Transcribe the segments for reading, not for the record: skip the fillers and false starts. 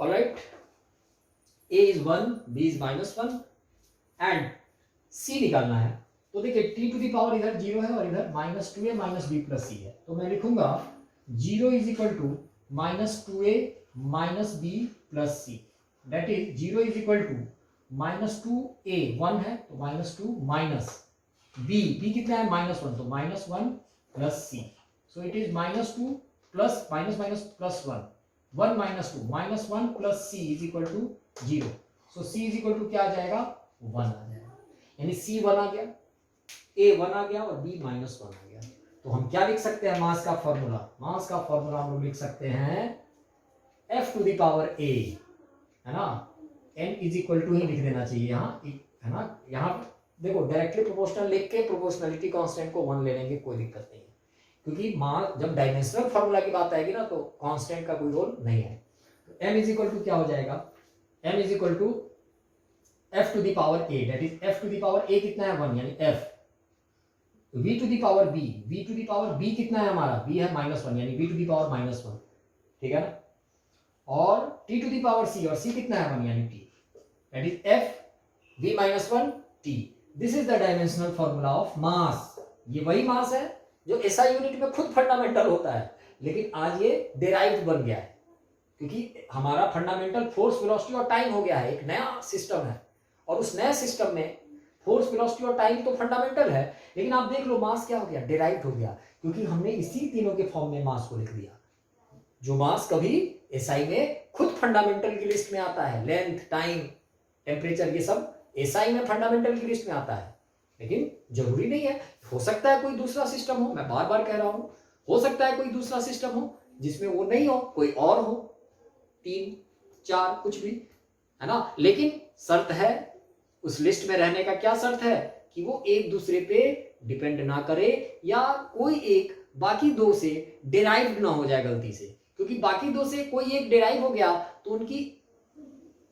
Alright, a is 1, b is -1 and c निकालना है। तो देखिए t टू दी पावर इधर 0 है और इधर -2a - b + c है, तो मैं लिखूंगा 0 is equal to -2a - b + c, that is 0 is equal to -2a 1 है तो -2 माइनस b कितना है -1 तो -1 + c, so it is -2 plus minus minus plus 1 1 -2 -1 + c is equal to 0, so c is equal to क्या आ जाएगा 1 आ जाएगा, यानी c 1 आ गया, a 1 आ गया और b -1 आ गया। तो हम क्या लिख सकते हैं मास का फॉर्मूला, मास का फॉर्मूला हम लोग लिख सकते हैं f to the power a, है ना, n इज इक्वल टू ही लिख देना चाहिए यहाँ, है ना, यहाँ देखो डायरेक्टली प्रोपोर्शनल लिख के प्रोपोर्शनलिटी कांस्टेंट को 1 ले लेंगे, कोई दिक्कत नहीं है, क्योंकि मास जब डायमेंशनल फॉर्मूला की बात आएगी ना तो कांस्टेंट का कोई रोल नहीं है। तो m इज इक्वल टू क्या हो जाएगा, m is equal to f to the power a, that is f to the power a कितना है 1, यानी f, v to the power b, v to the power b कितना है हमारा, b है -1 यानी v टू द पावर -1, ठीक है ना, और t to the power c, और c कितना है 1 यानी t, that is f v -1 t। This is the dimensional formula of mass. ये वही मास है जो एसआई यूनिट में खुद फंडामेंटल होता है, लेकिन आज ये डेराइव्ड बन गया है, क्योंकि हमारा फंडामेंटल फोर्स वेलोसिटी और टाइम हो गया है, एक नया सिस्टम है, और उस नए सिस्टम में फोर्स वेलोसिटी और टाइम तो फंडामेंटल है, लेकिन आप देख लो मास क्या हो गया, डेराइव्ड हो गया, क्योंकि हमने इसी तीनों के फॉर्म में मास को लिख दिया। जो मास कभी एसआई में खुद फंडामेंटल की लिस्ट में आता है, लेंथ, टाइम, टेम्परेचर, ये सब एसआई में फंडामेंटल की लिस्ट में आता है, लेकिन जरूरी नहीं है, हो सकता है कोई दूसरा सिस्टम हो, मैं बार बार कह रहा हूं, हो सकता है कोई दूसरा सिस्टम हो जिसमें वो नहीं हो, कोई और हो, 3 4 कुछ भी, है ना, लेकिन शर्त है उस लिस्ट में रहने का, क्या शर्त है कि वो एक दूसरे पे डिपेंड ना करे, या कोई एक बाकी दो से डिराइव्ड ना हो जाए गलती से, क्योंकि बाकी दो से कोई एक डिराइव हो गया तो उनकी,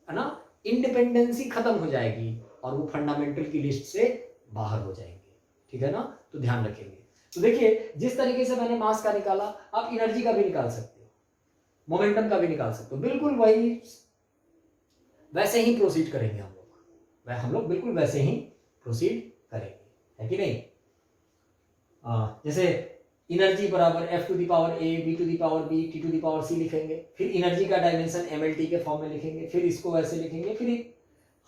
है ना, इंडिपेंडेंसी खत्म हो जाएगी और वो फंडामेंटल की लिस्ट से बाहर हो जाएंगे, ठीक है ना, तो ध्यान रखेंगे। तो देखिए जिस तरीके से मैंने मास का निकाला, आप एनर्जी का भी निकाल सकते हो, मोमेंटम का भी निकाल सकते हो, बिल्कुल वही वैसे ही प्रोसीड करेंगे हम लोग बिल्कुल वैसे ही प्रोसीड करेंगे, है कि नहीं। जैसे एनर्जी बराबर f to the power a, b to the power b, t to the power c लिखेंगे, फिर एनर्जी का डायमेंशन mlt के फॉर्म में लिखेंगे, फिर इसको ऐसे लिखेंगे, फिर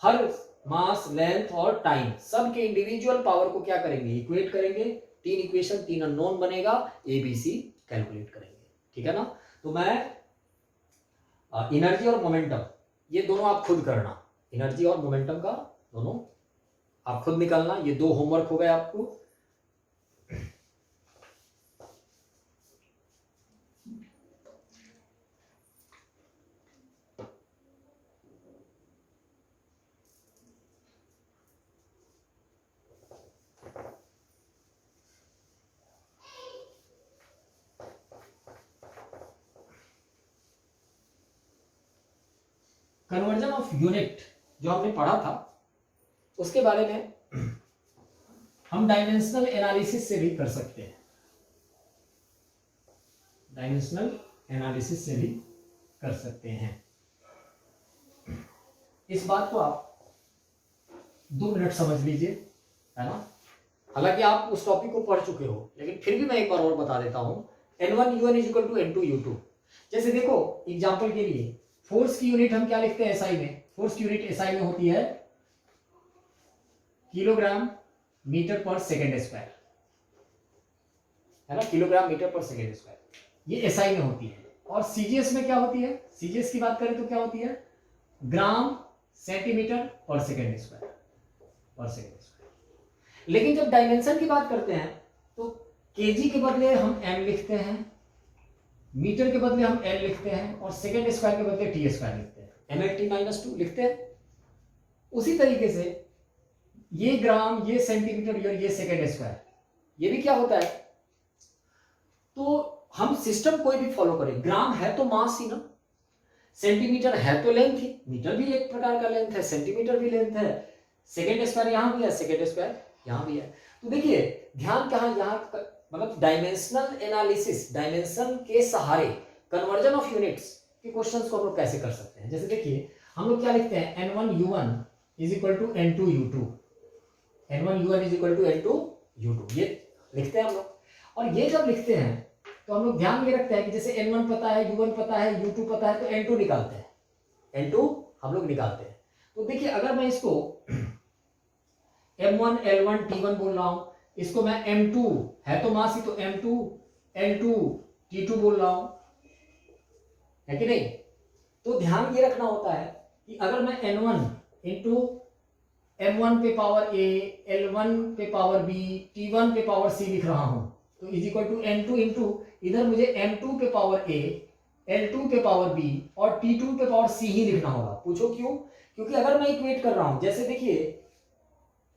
हर मास, लेंथ और टाइम सब के इंडिविजुअल पावर को क्या करेंगे, इक्वेट करेंगे, 3 इक्वेशन 3 अननोन बनेगा, ABC कैलकुलेट करेंगे, ठीक है ना। तो मैं एनर्जी और मोमेंटम ये दोनों आप खुद करना, एनर्जी और मोमेंटम का दोनों आप खुद निकालना, ये 2 होमवर्क हो गए आपको। कन्वर्जन ऑफ यूनिट जो हमने पढ़ा था उसके बारे में हम डायमेंशनल एनालिसिस से भी कर सकते हैं, डायमेंशनल एनालिसिस से भी कर सकते हैं। इस बात को आप 2 मिनट समझ लीजिए, है ना, हालांकि आप उस टॉपिक को पढ़ चुके हो, लेकिन फिर भी मैं एक बार और बता देता हूं, N1 UN = N2 U2। जैसे देखो एग्जांपल के लिए फोर्स की यूनिट हम क्या लिखते हैं एसआई में, फोर्स की यूनिट एसआई में होती है किलोग्राम मीटर पर सेकेंड स्क्वायर, है ना, किलोग्राम मीटर पर सेकेंड स्क्वायर, ये एसआई में होती है। और सीजीएस में क्या होती है, सीजीएस की बात करें तो क्या होती है, ग्राम सेंटीमीटर पर सेकेंड स्क्वायर, पर सेकेंड स्क्वायर। लेकिन जब डायमेंशन की बात करते हैं तो केजी के बदले हम एम लिखते हैं, मीटर के बदले हम एल लिखते हैं, और सेकेंड स्क्वायर के बदले टी स्क्वायर लिखते हैं, MLT-2 लिखते हैं। उसी तरीके से ये ग्राम, ये सेंटीमीटर और ये सेकेंड स्क्वायर, ये भी क्या होता है, तो हम सिस्टम कोई भी फॉलो करें, ग्राम है तो मास ही ना, सेंटीमीटर है तो लेंथ ही, मीटर भी एक प्रकार का लेंथ है, सेंटीमीटर भी लेंथ है, सेकेंड स्क्वायर यहां भी है, सेकेंड स्क्वायर यहां भी है। तो देखिए ध्यान कहां, यहां मतलब डायमेंशनल एनालिसिस, डायमेंशन के सहारे कन्वर्जन ऑफ यूनिट्स कि क्वेश्चंस को हम लोग कैसे कर सकते हैं। जैसे देखिए हम लोग क्या लिखते हैं, n1u1 is equal to n2u2, n1u1 is equal to n2u2, ये लिखते हैं हम लोग। और ये जब लिखते हैं तो हम लोग ध्यान ये रखते हैं कि जैसे n1 पता है, u1 पता है, u2 पता है, तो n2 निकालते हैं, n2 हम लोग निकालते हैं। तो देखिए अगर मैं इसको m1 l1 t1 बोल रहा हूं, इसको मैं m2 है तो मास ही, तो m2 l2 t2 बोल रहा हूं, है कि नहीं। तो ध्यान ये रखना होता है कि अगर मैं n1 इंटू m1 पे पावर a, l1 पे पावर b, t1 पे पावर c लिख रहा हूं, तो is equal to n2 into इधर मुझे m2 पे पावर a, l2 पे पावर b और t2 पे पावर c ही लिखना होगा। पूछो क्यों? क्योंकि अगर मैं इक्वेट कर रहा हूं, जैसे देखिए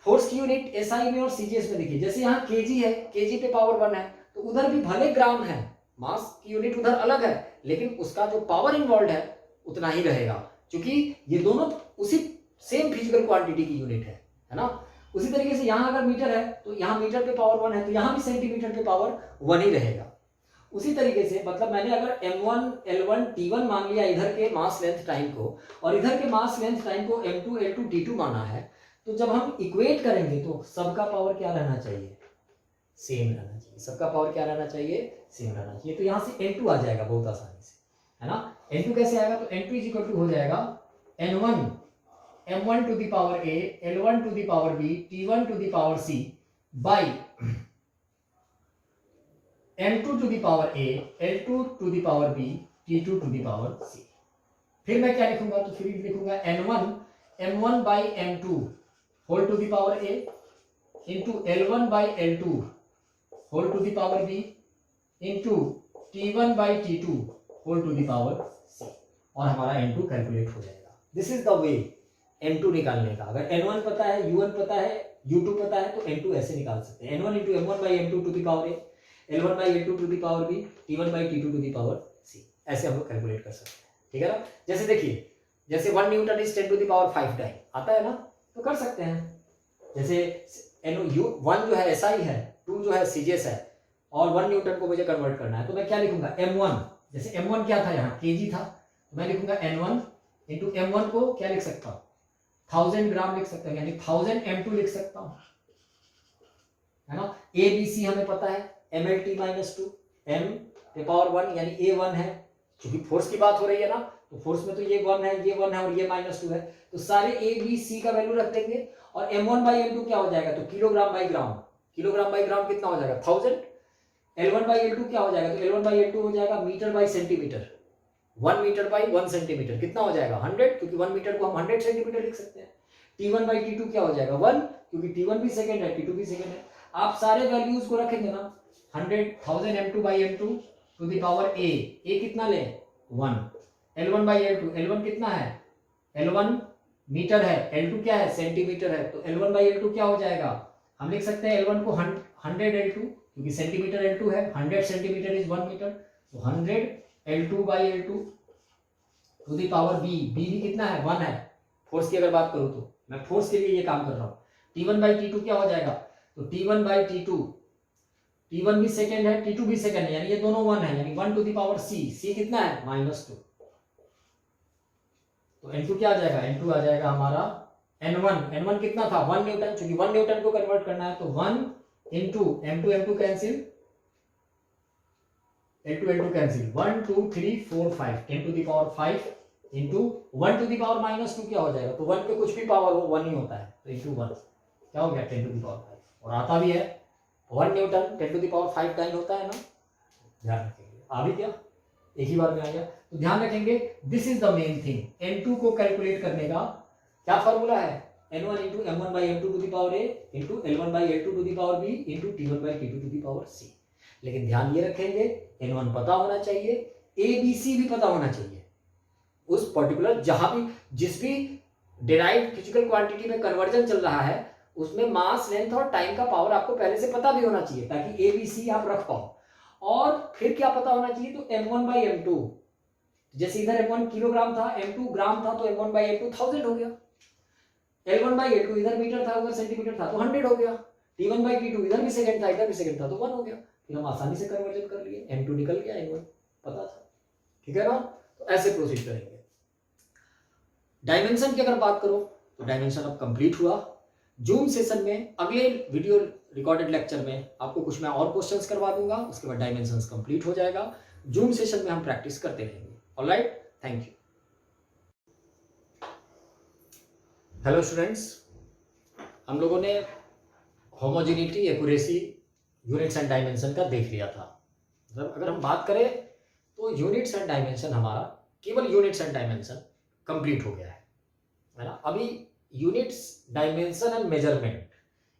फोर्स की यूनिट एसआई में और सीजीएस में देखिए, जैसे यहाँ केजी है, केजी पे पावर 1 है, तो उधर भी भले ग्राम है, मास की यूनिट उधर अलग है, लेकिन उसका जो पावर इन्वॉल्व है उतना ही रहेगा, क्योंकि ये दोनों उसी सेम फिजिकल क्वांटिटी की यूनिट है ना। उसी तरीके से यहाँ अगर मीटर है तो यहाँ मीटर पे पावर 1 है, तो यहाँ भी सेंटीमीटर पे पावर 1 ही रहेगा। उसी तरीके से मतलब मैंने अगर m1 l1 t1 मान लिया इधर के मास लेंथ टाइम को, और इधर के मास लेंथ टाइम को m2 l2 t2 माना है, तो जब हम इक्वेट करेंगे तो सबका पावर क्या रहना चाहिए, सेम रहना चाहिए। सबका पावर क्या रहना चाहिए, सेम रहना चाहिए। तो यहाँ से n2 आ जाएगा बहुत आसानी से, है ना। n2 कैसे आएगा, तो n2 इज इक्वल टू हो जाएगा n1 m1 to the power a, l1 to the power b, t1 to the power c by m2 to the power a, l2 to the power b, t2 to the power c। फिर मैं क्या लिखूंगा, तो फिर लिखूंगा n1 m1 by m2 whole to the power a into l1 by l2 whole to the power b into t1 by t2 whole to the power c, और हमारा n2 calculate हो जाएगा। This is the way n2 निकालने का। अगर n1 पता है, u1 पता है, u2 पता है, तो n2 ऐसे निकाल सकते हैं, n1 into m1 by m2 to the power a, l1 by l2 to the power b, t1 by t2 to the power c, ऐसे हम लोग कैलकुलेट कर सकते हैं। ठीक है ना। जैसे देखिए, जैसे 1 newton is 10 to the power 5 time आता है ना, तो कर सकते हैं। जैसे n1 जो है SI है, 2 जो है CGS है, और 1 न्यूटन को मुझे कन्वर्ट करना है, तो मैं क्या लिखूंगा m1, जैसे m1 क्या था, यहाँ kg था, तो मैं लिखूंगा n1 इंटू m1 को क्या लिख सकता हूँ, 1000 ग्राम लिख सकता हूँ, यानी 1000 m2 लिख सकता हूँ, है ना। ABC हमें पता है, mLT माइनस 2 m पे पावर 1 यानी A1 है, क्योंकि फोर्स की बात हो रही है ना, तो फोर्स में तो ये 1 है, ये 1 है और ये -2 है, तो सारे ABC का वैल्यू रख देंगे, और m1 बाई m2 क्या हो जाएगा, तो kilogram by gram, kilogram by gram कितना हो जाएगा 1000, L1 बाई L2 क्या हो जाएगा, तो L1 बाई L2 हो जाएगा metre by centimetre, 1 metre by 1 centimetre कितना हो जाएगा 100, क्योंकि 1 मीटर को हम 100 सेंटीमीटर लिख सकते हैं। T1 बाई T2 क्या हो जाएगा 1, क्योंकि T1 भी सेकंड है, T2 भी सेकंड है। आप सारे वैल्यूज को रखेंगे ना, 1000 m2 by m2 to the power a कितना ले 1, L1 बाई L2, L1 कितना है, L1 मीटर है, L2 क्या है सेंटीमीटर है, तो L1 बाई L2 क्या हो जाएगा, हम लिख सकते हैं L1 को 100 L2, क्योंकि सेंटीमीटर L2 है, 100 सेंटीमीटर इज 1 मीटर, तो 100 L2 by L2 to the power b भी कितना है 1 है। फोर्स की अगर बात करूं तो मैं फोर्स के लिए ये काम कर रहा हूँ, T1 बाई T2 क्या हो जाएगा, तो T1 बाई T2, T1 भी सेकंड है, T2 भी सेकंड है, यानी ये दोनों 1 है, यानी 1 टू द पावर c कितना है -2, तो n2 क्या आ जाएगा, n2 आ जाएगा हमारा n1 कितना था 1 न्यूटन, क्योंकि 1 न्यूटन को कन्वर्ट करना है, तो 1 into m2 cancel, L2 cancel, 1 2 3 4 5 10 to the power 5 into 1 to the power -2 क्या हो जाएगा, तो 1 पे कुछ भी पावर हो 1 ही होता है, तो इंटू 1 क्या हो गया 10 टू द पावर 5, और आता भी है 1 newton 10 to the power 5 time होता है ना, ध्यान रखेंगे। आ भी क्या, एक ही बार में आ गया, तो ध्यान रखेंगे this is the main thing. n2 को कैलकुलेट करने का क्या फॉर्मूला है, n1 into m1 by m2 to the power a into l1 by l2 to the power b into t1 by t2 to the power c। लेकिन ध्यान ये रखेंगे n1 पता होना चाहिए, abc भी पता होना चाहिए, उस पर्टिकुलर जहां भी जिस भी डिराइव्ड फिजिकल क्वांटिटी में कन्वर्जन चल रहा है उसमें मास लेंथ और टाइम का पावर आपको पहले से पता भी होना चाहिए, ताकि abc आप रख पाओ। और फिर क्या पता होना चाहिए, तो m1 बाई m2, जैसे इधर m1 किलोग्राम था, m2 ग्राम था, तो m1 बाई m2 1000 हो गया, L1 बाई L2 इधर मीटर था, उधर सेंटीमीटर था, तो 100 हो गया, T1 बाई T2 इधर भी सेकंड था, इधर भी सेकंड था, तो 1 हो गया। फिर हम आसानी से कन्वर्जन कर लिए, m2 निकल गया, n1 पता था। ठीक है ना। तो तो ऐसे प्रोसीड करेंगे। डायमेंशन की अगर बात करो तो डायमेंशन अब कंप्लीट हुआ। जूम सेशन में अगले वीडियो रिकॉर्डेड लेक्चर में आपको कुछ मैं और क्वेश्चंस करवा दूंगा, उसके बाद डायमेंशंस कंप्लीट हो जाएगा। जूम सेशन में हम प्रैक्टिस करते रहेंगे। Alright, thank you. Hello students, हम लोगों ने homogeneity, accuracy, units and dimension का देख लिया था। मतलब अगर हम बात करें तो यूनिट्स एंड डायमेंशन हमारा केवल यूनिट्स एंड डायमेंशन कंप्लीट हो गया है ना। अभी यूनिट्स, डायमेंशन एंड मेजरमेंट,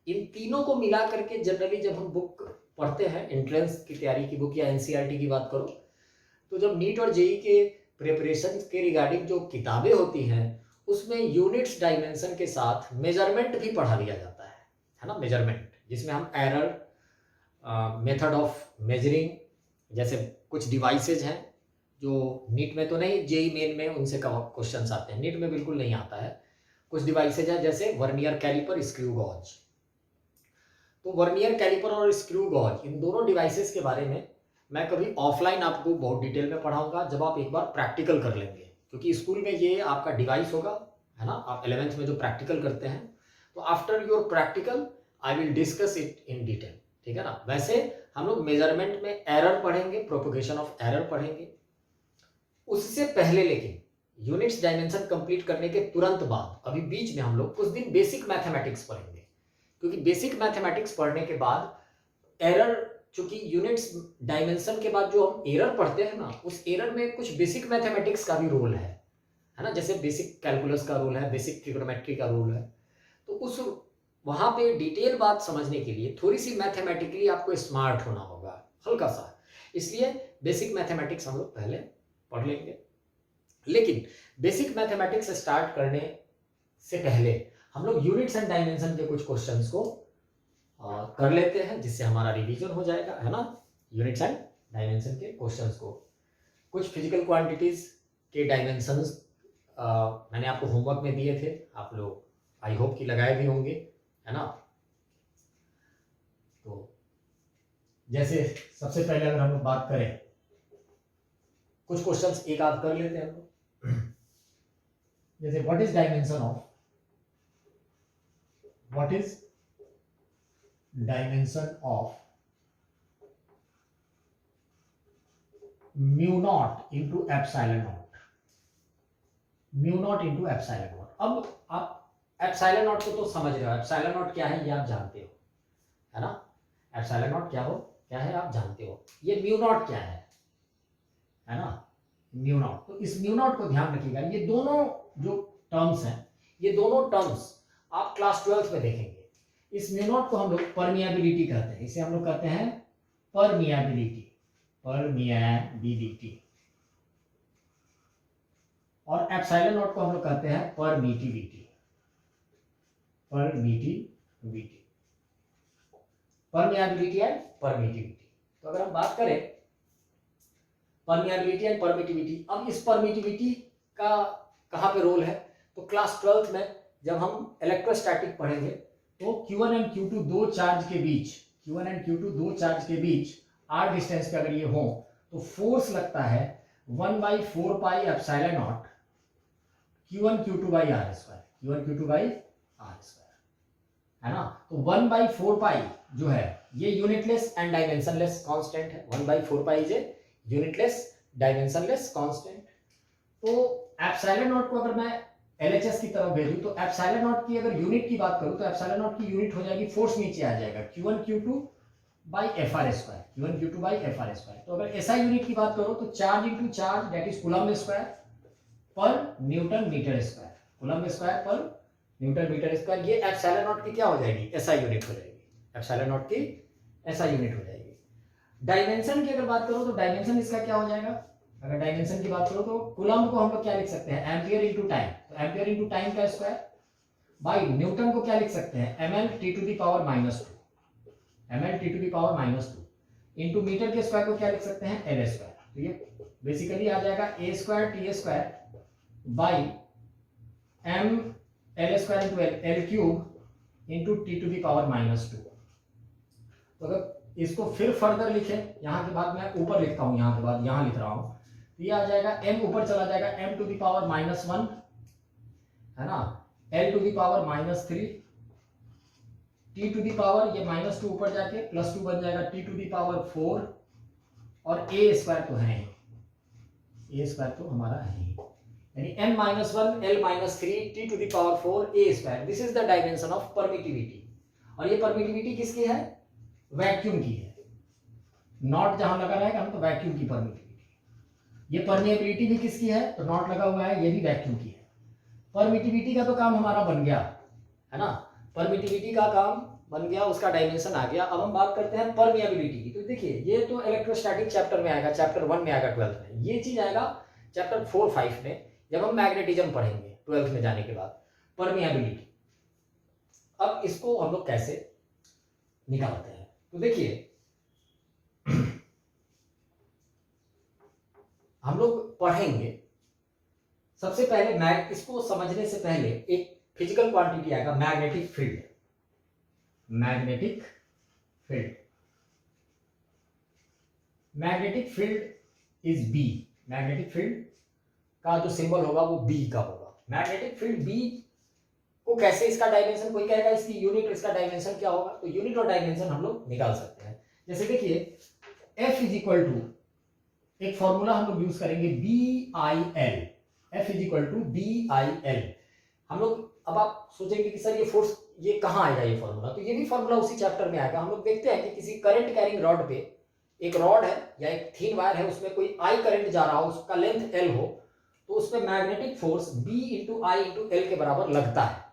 इन तीनों को मिला करके जनरली जब हम बुक पढ़ते हैं, एंट्रेंस की तैयारी की बुक या एनसीईआरटी की बात करो, तो जब नीट और जेई के प्रिपरेशन के रिगार्डिंग जो किताबें होती हैं उसमें यूनिट्स, डायमेंशन के साथ मेजरमेंट भी पढ़ा दिया जाता है ना। मेजरमेंट जिसमें हम एरर, मेथड ऑफ मेजरिंग, जैसे कुछ डिवाइसेज हैं जो नीट में तो नहीं, जेई मेन में उनसे क्वेश्चंस आते हैं, नीट में बिल्कुल नहीं आता है। कुछ डिवाइसेज हैं जैसे वर्नियर कैलिपर, स्क्रू गॉज। तो वर्नियर कैलिपर और स्क्रू गॉज, इन दोनों डिवाइसेस के बारे में मैं कभी ऑफलाइन आपको बहुत डिटेल में पढ़ाऊंगा जब आप एक बार प्रैक्टिकल कर लेंगे, क्योंकि स्कूल में ये आपका डिवाइस होगा, है ना। आप 11th में जो प्रैक्टिकल करते हैं, तो after your practical I will discuss it in detail, ठीक है ना। वैसे हम लोग मेजरमेंट में एरर पढ़ेंगे, प्रोपोगेशन ऑफ एरर पढ़ेंगे। उससे पहले लेकिन यूनिट्स, डायमेंशन कंप्लीट करने के तुरंत बाद अभी बीच में हम लोग कुछ दिन बेसिक मैथमेटिक्स पढ़ेंगे, क्योंकि बेसिक मैथमेटिक्स पढ़ने के बाद एरर, चूंकि यूनिट्स, डायमेंशन के बाद जो हम एरर पढ़ते हैं ना, उस एरर में कुछ बेसिक मैथमेटिक्स का भी रोल है ना। जैसे बेसिक कैलकुलस का रोल है, बेसिक ट्रिग्नोमेट्री का रोल है। तो उस वहां पे डिटेल बात समझने के लिए थोड़ी सी मैथमेटिकली आपको स्मार्ट होना होगा, हल्का सा। इसलिए बेसिक मैथमेटिक्स हम लोग पहले पढ़ लेंगे। लेकिन बेसिक मैथमेटिक्स स्टार्ट करने से पहले हम लोग यूनिट्स एंड डायमेंशन के कुछ क्वेश्चंस को कर लेते हैं, जिससे हमारा रिवीजन हो जाएगा, है ना। यूनिट्स एंड डायमेंशन के क्वेश्चंस को, कुछ फिजिकल क्वांटिटीज के डायमेंशंस मैंने आपको होमवर्क में दिए थे, आप लोग आई होप कि लगाए भी होंगे, है ना। तो जैसे सबसे पहले अगर हम लोग बात करें, कुछ क्वेश्चंस एक आध कर लेते हैं हम लोग। जैसे what is dimension of, what is dimension of mu naught into epsilon not, mu naught into epsilon not. अब आप एप्सिलॉन नॉट को तो समझ रहे हो, एप्सिलॉन नॉट क्या है ये आप जानते हो, है ना। एप्सिलॉन नॉट क्या है आप जानते हो। ये म्यू नॉट क्या है ना, म्यू नॉट। तो इस म्यू नॉट को ध्यान रखिएगा, ये दोनों जो टर्म्स हैं, ये दोनों टर्म्स आप क्लास 12th में देखेंगे। इस म्यू नॉट को हम लोग परमिएबिलिटी कहते हैं, इसे हम लोग कहते हैं परमिएबिलिटी, परमिएबिलिटी। और एप्सिलॉन नॉट को हम लोग कहते हैं permittivity, permittivity, permeability and permittivity. तो अगर हम बात करें परमिएबिलिटी एंड परमिटिविटी, अब इस परमिटिविटी का कहां पे रोल है, तो क्लास 12th में जब हम इलेक्ट्रोस्टैटिक पढ़ेंगे तो Q1 एंड Q2 दो चार्ज के बीच, Q1 एंड Q2 दो चार्ज के बीच r डिस्टेंस पे अगर ये हो तो फोर्स लगता है 1/4 pi epsilon naught Q1 Q2 by R square, Q1 Q2 by R square, है ना। तो 1/4 पाई जो है ये यूनिटलेस एंड डायमेंशनलेस कांस्टेंट है। 1/4 pi is a unitless dimensionless constant. तो एप्सिलॉन नॉट को अगर मैं LHS की तरफ भेजूं तो एप्सिलॉन नॉट की अगर यूनिट की बात करूं तो एप्सिलॉन नॉट की यूनिट हो जाएगी, फोर्स नीचे आ जाएगा Q1 Q2 by FR square, Q1 Q2 by FR square. तो अगर SI यूनिट की बात करो तो charge into charge that is coulomb square per newton metre square, coulomb square per newton metre square. ये एप्सिलॉन नॉट की क्या हो जाएगी, SI यूनिट हो जाएगी, एप्सिलॉन नॉट की SI यूनिट हो जाएगी। डायमेंशन की अगर बात करो तो डायमेंशन इसका क्या हो जाएगा, अगर डायमेंशन की बात करो तो कूलम्ब को हम लोग क्या लिख सकते हैं, एम्पियर इंटू टाइम, तो एम्पियर इंटू टाइम का स्क्वायर बाई न्यूटन को क्या लिख सकते हैं, ml t to the power -2, ml t to the power -2 metre मीटर के स्क्वायर को क्या लिख सकते हैं, l स्क्वायर। तो ये बेसिकली आ जाएगा a square t square by m l square into l cube into t to the power -2। तो अगर इसको फिर फर्दर लिखें, यहाँ के बाद मैं ऊपर लिखता हूँ, यहाँ के बाद यहाँ लिख रहा हूँ तो ये आ जाएगा m ऊपर चला जाएगा m टू द पावर -1 है ना, l to the power -3, t to the power ये -2 ऊपर जाके +2 बन जाएगा t टू द पावर 4 और a स्क्वायर तो है, a स्क्वायर तो हमारा है यानी m -1 l -3 t to the power 4 a square. This is the dimension of permittivity. और ये परमिटिविटी किसकी है? वैक्यूम की है। नॉट जहां लगा रहेगा हम तो वैक्यूम की परमिटिविटी। ये परमिएबिलिटी भी किसकी है? तो नॉट लगा हुआ है, ये भी वैक्यूम की है। परमिटिविटी का तो काम हमारा बन गया है ना, परमिटिविटी का काम बन गया, उसका डायमेंशन आ गया। अब हम बात करते हैं परमिएबिलिटी की। तो देखिए ये तो इलेक्ट्रोस्टैटिक चैप्टर में आएगा, चैप्टर 1 में आएगा 12th में। ये चीज आएगा चैप्टर 4, 5 में जब हम मैग्नेटिज्म पढ़ेंगे 12th में जाने के बाद, परमिएबिलिटी। अब इसको हम लोग कैसे निकालते हैं? तो देखिए हम लोग पढ़ेंगे सबसे पहले इसको समझने से पहले एक फिजिकल क्वांटिटी आएगा, magnetic field. Magnetic field, magnetic field is B. Magnetic field का जो सिंबल होगा वो बी का होगा। मैग्नेटिक फील्ड बी को कैसे, इसका डायमेंशन कोई कहेगा इसकी यूनिट, इसका डायमेंशन क्या होगा? तो यूनिट और डायमेंशन हम लोग निकाल सकते हैं। जैसे देखिए F इज इक्वल टू, एक फॉर्मूला हम लोग यूज करेंगे BIL। F is equal to BIL। हम लोग, अब आप सोचेंगे कि सर ये फोर्स ये कहाँ आएगा ये फॉर्मूला? तो ये भी फॉर्मूला उसी चैप्टर में आएगा। हम लोग देखते हैं कि किसी करंट कैरिंग रॉड पे एक रॉड है या एक थिन वायर है, उसमें कोई I करंट जा रहा हो, उसका लेंथ L हो, तो उसमें magnetic force B into I into L के बराबर लगता है।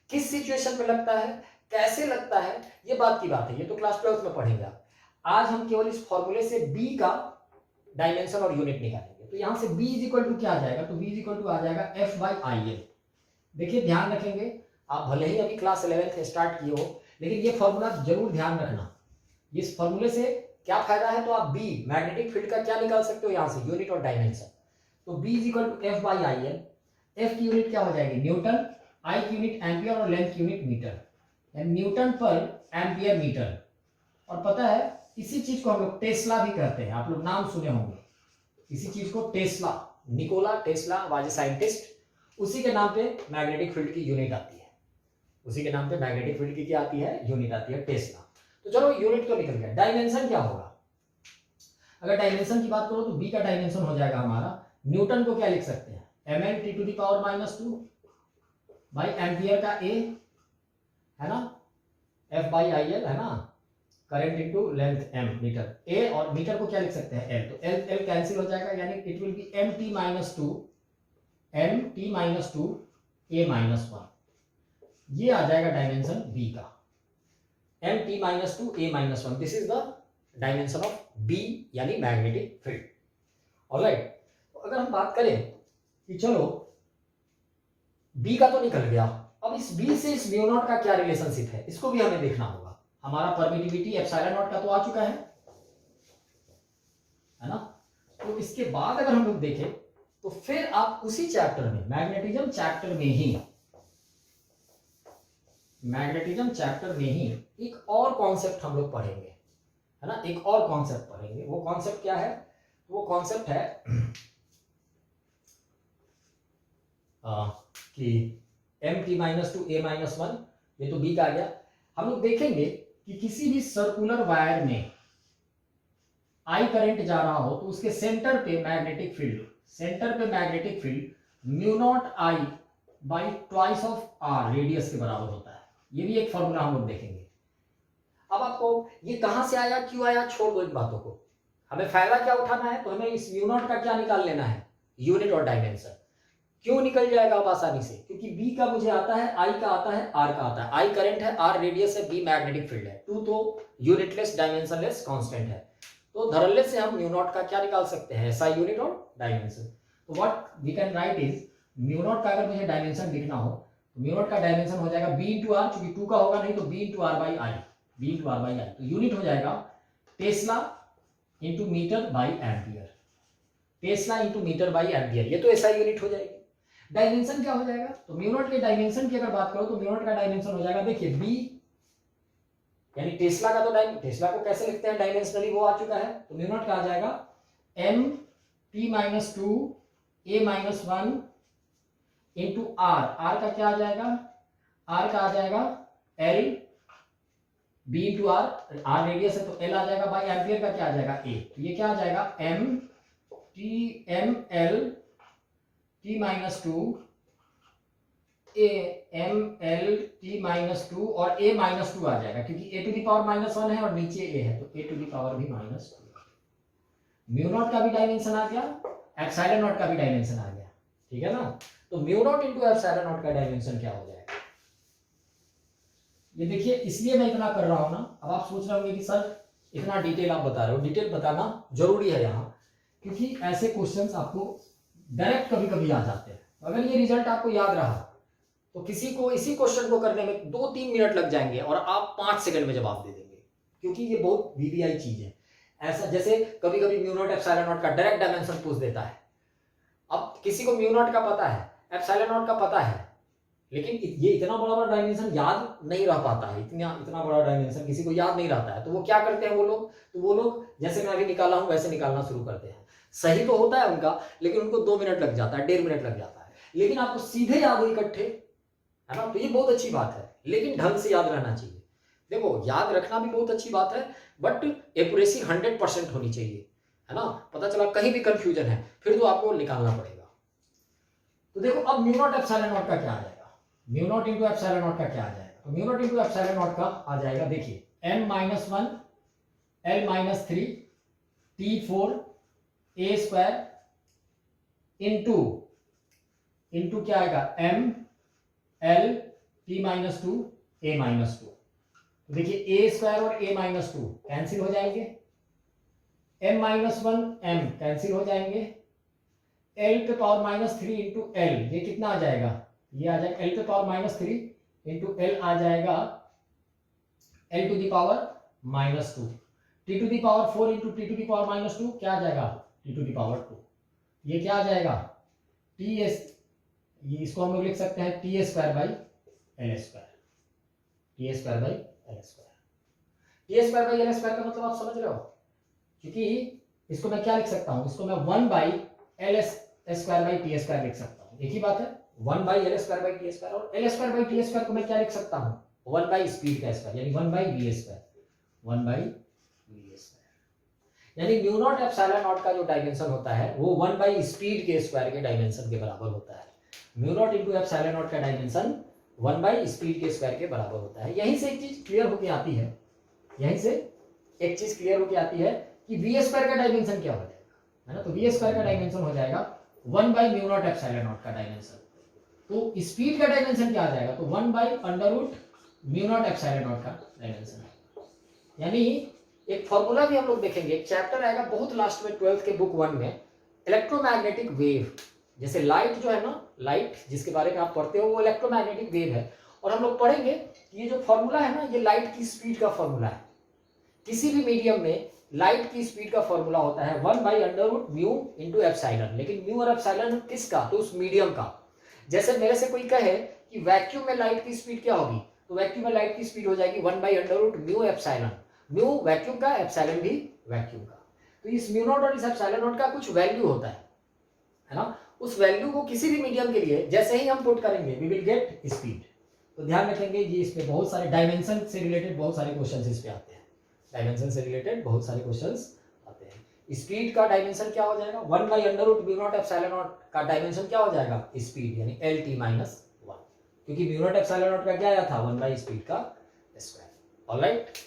किस सिचुएशन में लगता है, कैसे लगता है, ये बात की बात है, ये तो क्लास 12th में पढ़ेंगे आप। आज हम केवल इस फॉर्मूले से B का डायमेंशन और यूनिट निकालेंगे। तो यहां से B इज इक्वल टू क्या आ जाएगा? तो B इज इक्वल टू आ जाएगा F/IL। देखिए ध्यान रखेंगे, आप भले ही अभी क्लास 11th स्टार्ट किए हो, लेकिन ये फॉर्मूला जरूर ध्यान रखना। इस फॉर्मूले से क्या फायदा है? तो आप B मैग्नेटिक फील्ड का क्या निकाल सकते हो यहां से, यूनिट और डायमेंशन। तो B is equal to F/IL। F की यूनिट क्या हो जाएगी? न्यूटन, I की यूनिट एम्पियर और लेंथ की यूनिट मीटर, न्यूटन पर एम्पियर मीटर। और पता है इसी चीज को हम लोग टेस्ला भी कहते हैं, आप लोग नाम सुने होंगे इसी चीज को, Tesla, Nikola Tesla was a scientist. उसी के नाम पे मैग्नेटिक फील्ड की यूनिट आती है, उसी के नाम पे मैग्नेटिक फील्ड की क्या आती है? यूनिट आती है, टेस्ला। तो चलो यूनिट तो निकल गया, डायमेंशन क्या होगा? अगर डायमेंशन की बात करो तो B का डायमेंशन हो जाएगा हमारा, न्यूटन को क्या लिख सकते हैं? mn t to the power -2 by ampere का A है ना, F/IL है ना, current into length m metre, A और मीटर को क्या लिख सकते हैं? L। तो L कैंसिल हो जाएगा, यानी it will be mt -2 A-1। ये आ जाएगा डायमेंशन B का, mt -2 A-1। This is the dimension of B यानी मैग्नेटिक फील्ड। ऑलराइट, तो अगर हम बात करें कि चलो B का तो निकल गया, अब इस B से इस म्यू नॉट का क्या रिलेशनशिप है, इसको भी हमें देखना होगा। हमारा परमिटिविटी एप्सिलॉन नॉट का तो आ चुका है ना। तो इसके बाद अगर हम लोग देखें तो फिर आप उसी चैप्टर में, मैग्नेटिज्म चैप्टर में ही एक और कॉन्सेप्ट हम लोग पढ़ेंगे, है ना, एक और कॉन्सेप्ट पढ़ेंगे। वो कॉन्सेप्ट क्या है? वो कॉन्सेप्ट है कि mt -2 A-1, ये तो B का आ गया। हम लोग देखेंगे कि किसी भी सर्कुलर वायर में I करंट जा रहा हो तो उसके सेंटर पे magnetic field mu naught I by twice of R radius के बराबर होता है। ये भी एक फॉर्मूला हम लोग देखेंगे। अब आपको ये कहां से आया, क्यों आया, छोड़ दो इन बातों को, हमें फायदा क्या उठाना है? तो हमें इस म्यू नॉट का क्या निकाल लेना है? यूनिट और डायमेंशन। क्यों निकल जाएगा अब आसानी से? क्योंकि B का मुझे आता है, I का आता है, R का आता है। I करंट है, R रेडियस है, B मैग्नेटिक फील्ड है। 2 तो यूनिटलेस डायमेंशनलेस कांस्टेंट है, तो धरलेस से हम म्यू नॉट का क्या निकाल सकते हैं? SI यूनिट और डायमेंशन। तो what we can write is, mu naught का अगर मुझे डायमेंशन लिखना हो तो म्यू नॉट का डायमेंशन हो जाएगा B इंटू R, चूंकि 2 का होगा नहीं तो B into R by I, B into R by I। तो यूनिट हो जाएगा tesla into metre by ampere, tesla into metre by ampere, ये तो SI यूनिट हो जाएगी। डायमेंशन क्या हो जाएगा? तो म्यू नॉट के डायमेंशन की अगर बात करो तो म्यू नॉट का डायमेंशन हो जाएगा, देखिए B यानी टेस्ला का, तो टेस्ला को कैसे लिखते हैं डायमेंशनली, वो आ चुका है। तो म्यू नॉट का आ जाएगा mt t minus two a minus one into R, R का क्या आ जाएगा, आर का आ जाएगा l b into R, R radius है तो l आ जाएगा, बाई एम्पियर का क्या आ जाएगा a, तो ये क्या आ जाएगा m l t minus two t minus two और a माइनस टू आ जाएगा, क्योंकि a to the power minus one है और नीचे a है तो a टू दी पावर भी माइनस टू। म्यू नॉट का भी डायमेंशन आ गया, एप्सिलॉन नॉट का भी डायमेंशन आ गया, ठीक है ना। तो mu naught into epsilon naught का डायमेंशन क्या हो जाएगा, ये देखिए, इसलिए मैं इतना कर रहा हूं ना। अब आप सोच रहे होंगे कि सर इतना डिटेल आप बता रहे हो, डिटेल बताना जरूरी है यहाँ, क्योंकि ऐसे क्वेश्चंस आपको डायरेक्ट कभी कभी आ जाते हैं। अगर ये रिजल्ट आपको याद रहा तो किसी को इसी क्वेश्चन को करने में 2-3 मिनट लग जाएंगे और आप 5 सेकंड में जवाब दे देंगे, क्योंकि ये बहुत वीवीआई चीज है। ऐसा जैसे कभी कभी म्यू नॉट एप्सिलॉन नॉट का डायरेक्ट डायमेंशन पूछ देता है। अब किसी को म्यू नॉट का पता है, एप्सिलॉन नॉट का पता है, लेकिन ये इतना बड़ा बड़ा डायमेंशन याद नहीं रह पाता है, इतना बड़ा डायमेंशन किसी को याद नहीं रहता है। तो वो क्या करते हैं वो लोग जैसे मैं अभी निकाला हूं वैसे निकालना शुरू करते हैं। सही तो होता है उनका, लेकिन उनको 2 मिनट लग जाता है, 1.5 मिनट लग जाता है, लेकिन आपको सीधे याद हो इकट्ठे, है ना। तो ये बहुत अच्छी बात है, लेकिन ढंग से याद रहना चाहिए। देखो, याद रखना भी बहुत अच्छी बात है, बट एक्यूरेसी 100% होनी चाहिए, है ना। पता चला कहीं भी कंफ्यूजन है फिर तो आपको निकालना पड़ेगा। तो देखो, अब म्यू नॉट एप्सिलॉन नॉट का क्या आ जाएगा, mu naught into epsilon naught का क्या आ जाएगा, तो mu naught into epsilon naught का आ जाएगा, देखिए m minus one l minus three t4 a square into क्या आएगा m l t minus two a minus to. देखिए a स्क्वायर और a माइनस टू कैंसिल हो जाएंगे, m minus one m cancel हो जाएंगे, l पे power minus three into l, ये कितना आ जाएगा, ये आ जाएगा l पे power minus three into l आ जाएगा l to the power minus two, t to the power four into t to the power minus two क्या आ जाएगा t to the power two, ये क्या आ जाएगा ts, ये इसको हम लोग लिख सकते हैं T square by L square, T square by L square. T square by L square का मतलब आप समझ रहे हो, क्योंकि इसको मैं क्या लिख सकता हूं, इसको मैं 1 by L square by T square लिख सकता हूं, एक ही बात है, 1 by L square by T square. और L square by T square को मैं क्या लिख सकता हूं, 1 बाई स्पीड का स्क्वायर, यानी 1 by V square, 1 by V square. यानी म्यू नॉट एप्सिलॉन नॉट का जो डायमेंशन होता है वो 1 बाई स्पीड के स्क्वायर के डायमेंशन के बराबर होता है। Mu naught into epsilon naught का डायमेंशन 1 बाई स्पीड के स्क्वायर के बराबर होता है। यहीं से एक चीज क्लियर होके आती है, यहीं से एक चीज क्लियर होके आती है कि वी स्क्वायर का डायमेंशन क्या हो जाएगा, है ना। तो वी स्क्वायर का डायमेंशन हो जाएगा 1 by mu naught epsilon naught का डायमेंशन। तो स्पीड का डायमेंशन क्या आ जाएगा, तो 1 by under root mu naught epsilon naught का डायमेंशन। यानी एक फॉर्मूला भी हम लोग देखेंगे, एक चैप्टर आएगा बहुत लास्ट में 12th के बुक 1 में, इलेक्ट्रोमैग्नेटिक वेव। जैसे लाइट जो है ना, लाइट जिसके बारे में आप पढ़ते हो वो इलेक्ट्रोमैग्नेटिक वेव है, और हम लोग पढ़ेंगे कि ये जो फॉर्मूला है ना, ये लाइट की स्पीड का फॉर्मूला है। किसी भी मीडियम में लाइट की स्पीड का फॉर्मूला होता है 1 by under root mu into epsilon, लेकिन म्यू और एप्सिलॉन किसका, तो उस मीडियम का। जैसे मेरे से कोई कहे कि वैक्यूम में लाइट की स्पीड क्या होगी, तो वैक्यूम में लाइट की स्पीड हो जाएगी 1 by under root mu epsilon, mu vacuum का, एप्सिलॉन भी वैक्यूम का। तो इस म्यू नॉट और इस एप्सिलॉन नॉट का कुछ वैल्यू होता है ना, उस वैल्यू को किसी भी मीडियम के लिए जैसे ही हम पुट करेंगे वी विल गेट स्पीड। तो ध्यान रखेंगे, ये इसमें बहुत सारे डायमेंशन से रिलेटेड बहुत सारे क्वेश्चंस इस पे आते हैं, डायमेंशन से रिलेटेड बहुत सारे क्वेश्चंस आते हैं। स्पीड का डायमेंशन क्या हो जाएगा, 1 by under root mu naught epsilon naught का डायमेंशन क्या हो जाएगा, स्पीड, यानी एल टी माइनस 1, क्योंकि म्यू नॉट एप्सिलॉन नॉट का क्या आया था 1 बाई स्पीड का स्क्वायर। ऑलराइट।